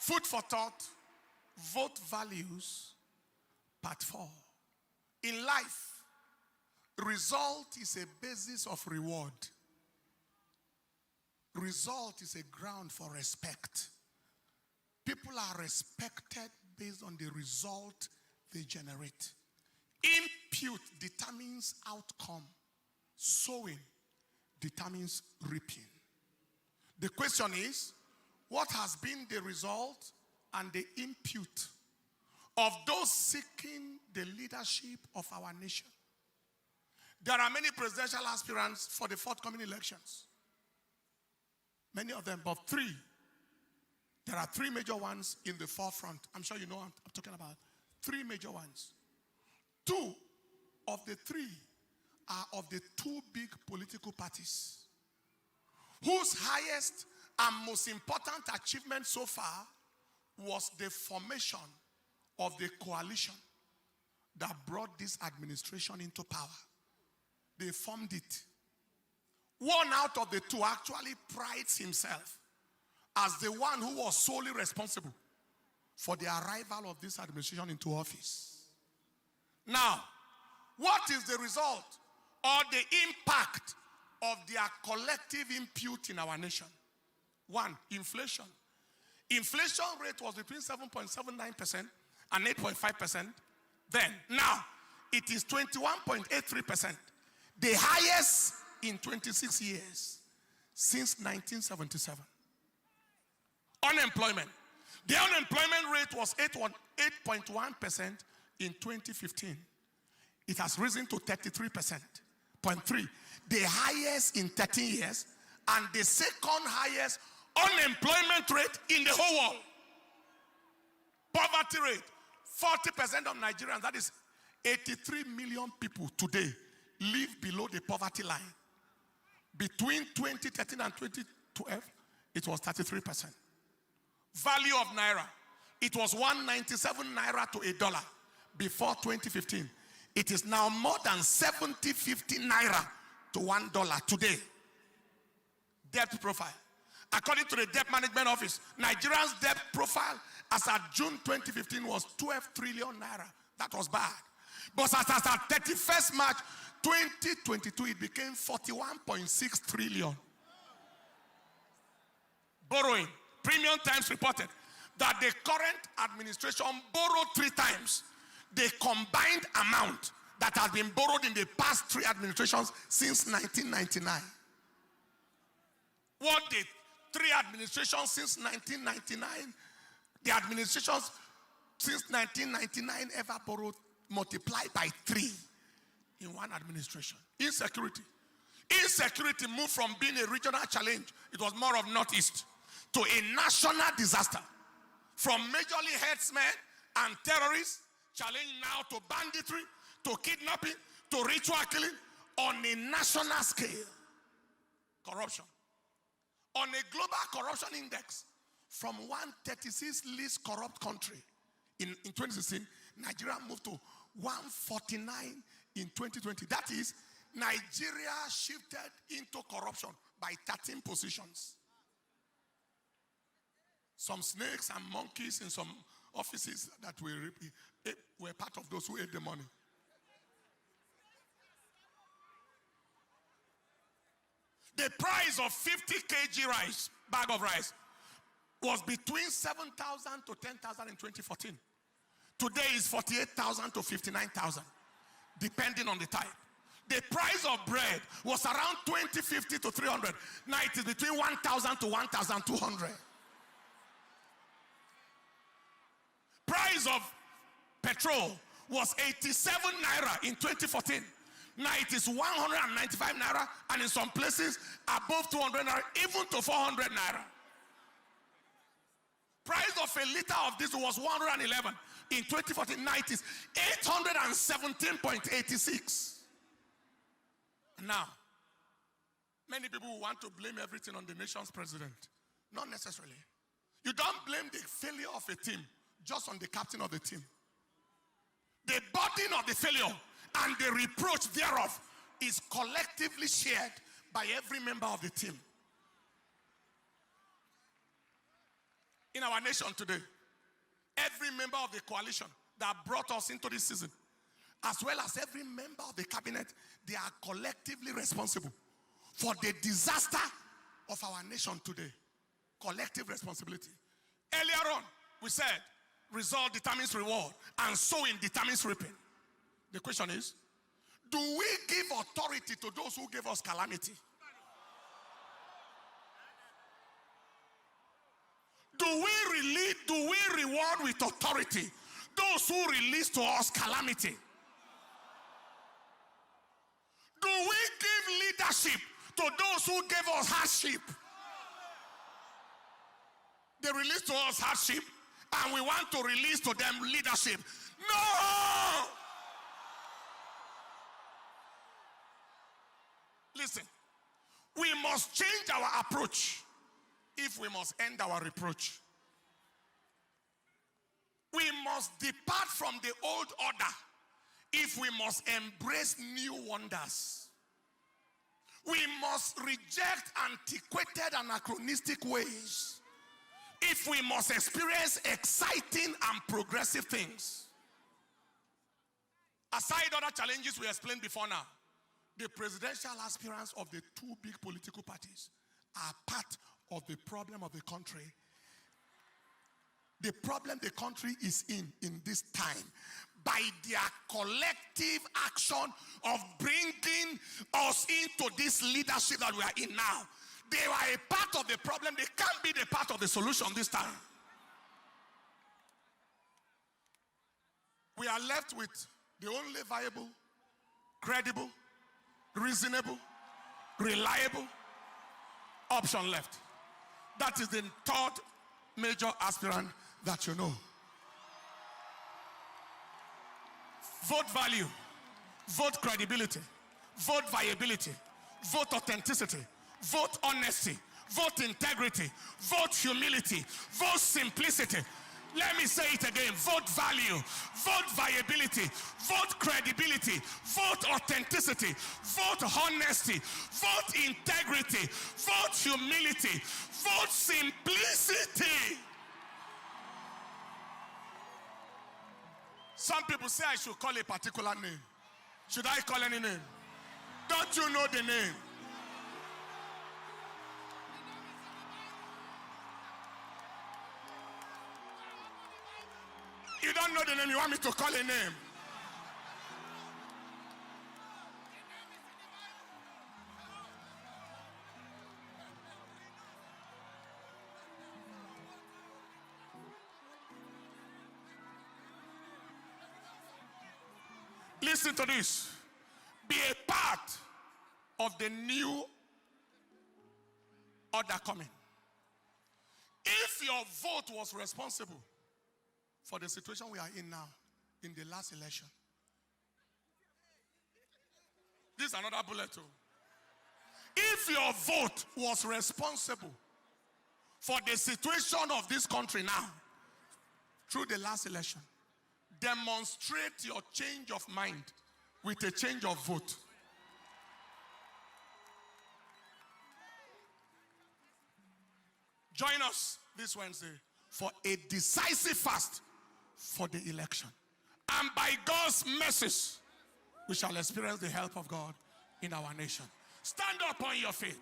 Food for thought, vote values, part 4. In life, result is a basis of reward. Result is a ground for respect. People are respected based on the result they generate. Input determines outcome. Sowing determines reaping. The question is, what has been the result and the input of those seeking the leadership of our nation? There are many presidential aspirants for the forthcoming elections. Many of them, but 3. There are 3 major ones in the forefront. I'm sure you know what I'm talking about. 3 major ones. 2 of the 3 are of the 2 big political parties, whose highest and most important achievement so far was the formation of the coalition that brought this administration into power. They formed it. One out of the 2 actually prides himself as the one who was solely responsible for the arrival of this administration into office. Now, what is the result or the impact of their collective input in our nation? 1, inflation. Inflation rate was between 7.79% and 8.5%. Then, now, it is 21.83%. The highest in 26 years since 1977. Unemployment. The unemployment rate was 8.1% in 2015. It has risen to 33.3%. The highest in 13 years and the second highest unemployment rate in the whole world. Poverty rate, 40% of Nigerians, that is 83 million people today, live below the poverty line. Between 2013 and 2012, it was 33%. Value of naira, it was 197 naira to $1 before 2015. It is now more than 50 naira to $1 today. Debt profile. According to the Debt Management Office, Nigeria's debt profile as at June 2015 was 12 trillion naira. That was bad. But as at 31st March 2022, it became 41.6 trillion. Borrowing. Premium Times reported that the current administration borrowed 3 times the combined amount that has been borrowed in the past 3 administrations since 1999. What did 3 administrations since 1999, the administrations since 1999 ever borrowed, multiplied by 3 in one administration? Insecurity. Insecurity moved from being a regional challenge, it was more of Northeast, to a national disaster. From majorly herdsmen and terrorists, challenge now to banditry, to kidnapping, to ritual killing on a national scale. Corruption. On a global corruption index, from 136 least corrupt country in 2016, Nigeria moved to 149 in 2020. That is, Nigeria shifted into corruption by 13 positions. Some snakes and monkeys in some offices that were part of those who ate the money. The price of 50 kg rice, bag of rice, was between 7,000 to 10,000 in 2014. Today is 48,000 to 59,000, depending on the type. The price of bread was around 2050 to 300. Now it is between 1,000 to 1,200. Price of petrol was 87 naira in 2014. Now it is 195 naira, and in some places above 200 naira, even to 400 naira. Price of a liter of diesel was 111 in 2014. Now it is 817.86. Now, many people want to blame everything on the nation's president. Not necessarily. You don't blame the failure of a team just on the captain of the team. The burden of the failure and the reproach thereof is collectively shared by every member of the team. in our nation today. Every member of the coalition that brought us into this season, as well as every member of the cabinet, they are collectively responsible for the disaster of our nation today. Collective responsibility. Earlier on, we said, result determines reward, and sowing determines reaping. The question is, do we give authority to those who gave us calamity? Do we reward with authority those who release to us calamity? Do we give leadership to those who gave us hardship? They release to us hardship, and we want to release to them leadership. No! Listen, we must change our approach if we must end our reproach. We must depart from the old order if we must embrace new wonders. We must reject antiquated and anachronistic ways if we must experience exciting and progressive things. Aside other challenges we explained before now, the presidential aspirants of the two big political parties are part of the problem of the country. The problem the country is in this time, by their collective action of bringing us into this leadership that we are in now. They are a part of the problem. They can't be the part of the solution this time. We are left with the only viable, credible, reasonable, reliable option left. That is the third major aspirant that you know. Vote value, vote credibility, vote viability, vote authenticity, vote honesty, vote integrity, vote humility, vote simplicity. Let me say it again. Vote value, vote viability, vote credibility, vote authenticity, vote honesty, vote integrity, vote humility, vote simplicity. Some people say I should call a particular name. Should I call any name? Don't you know the name? You don't know the name, you want me to call a name? Listen to this. Be a part of the new order coming. If your vote was responsible for the situation we are in now, in the last election, this is another bullet too. If your vote was responsible for the situation of this country now, through the last election, demonstrate your change of mind with a change of vote. Join us this Wednesday for a decisive fast for the election. And by God's mercies, we shall experience the help of God in our nation. Stand up on your feet.